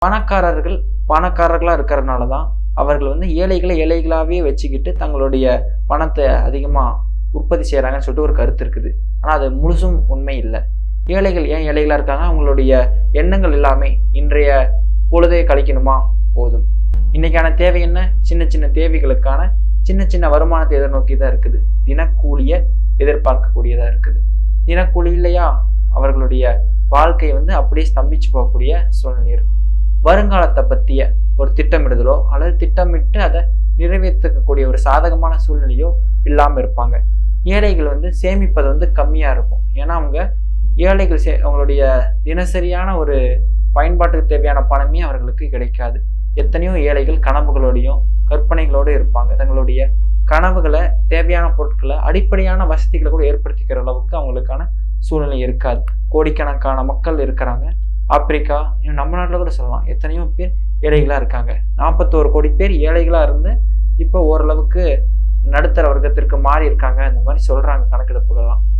பணக்காரர்கள் பணக்காரர்களா இருக்கிறதுனால தான் அவர்கள் வந்து ஏழைகளை ஏழைகளாவே வச்சுக்கிட்டு தங்களுடைய பணத்தை அதிகமா உற்பத்தி செய்யறாங்கன்னு சொல்லிட்டு ஒரு கருத்து இருக்குது. ஆனா அது முழுசும் உண்மை இல்ல. ஏழைகள் ஏன் ஏழைகளா இருக்காங்க? அவங்களுடைய எண்ணங்கள் எல்லாமே இன்றைய பொழுதை கழிக்கணுமா? போதும். இன்னைக்கான தேவை என்ன? சின்ன சின்ன தேவைகளுக்கான சின்ன சின்ன வருமானத்தை எதிர்நோக்கி தான் இருக்குது. தினக்கூலிய எதிர்பார்க்கக்கூடியதா இருக்குது. தினக்கூலி இல்லையா? அவர்களுடைய வாழ்க்கை வந்து அப்படியே ஸ்தம்பிச்சு போகக்கூடிய சூழ்நிலை இருக்கும். வருங்காலத்தை பத்திய ஒரு திட்டமிடுதலோ அல்லது திட்டமிட்டு அதை நிறைவேற்றக்கூடிய ஒரு சாதகமான சூழ்நிலையோ இல்லாம இருப்பாங்க. ஏழைகள் வந்து சேமிப்பது வந்து கம்மியா இருக்கும். ஏன்னா அவங்க ஏழைகள் அவங்களுடைய தினசரியான ஒரு பயன்பாட்டுக்கு தேவையான பணமே அவர்களுக்கு கிடைக்காது. எத்தனையோ ஏழைகள் கனவுகளோடையும் கற்பனைகளோடு இருப்பாங்க. தங்களுடைய கனவுகளை, தேவையான பொருட்களை, அடிப்படையான வசதிகளை கூட ஏற்படுத்திக்கிற அளவுக்கு அவங்களுக்கான சூழ்நிலை இருக்காது. கோடிக்கணக்கான மக்கள் இருக்கிறாங்க. ஆப்பிரிக்கா, இன்னும் நம்ம நாட்டில் கூட சொல்லலாம், எத்தனையோ பேர் ஏழைகளா இருக்காங்க. 41 கோடி பேர் ஏழைகளா இருந்து இப்போ ஓரளவுக்கு நடுத்தர வர்க்கத்திற்கு மாறி இருக்காங்க. இந்த மாதிரி சொல்றாங்க கணக்கெடுப்புகள்லாம்.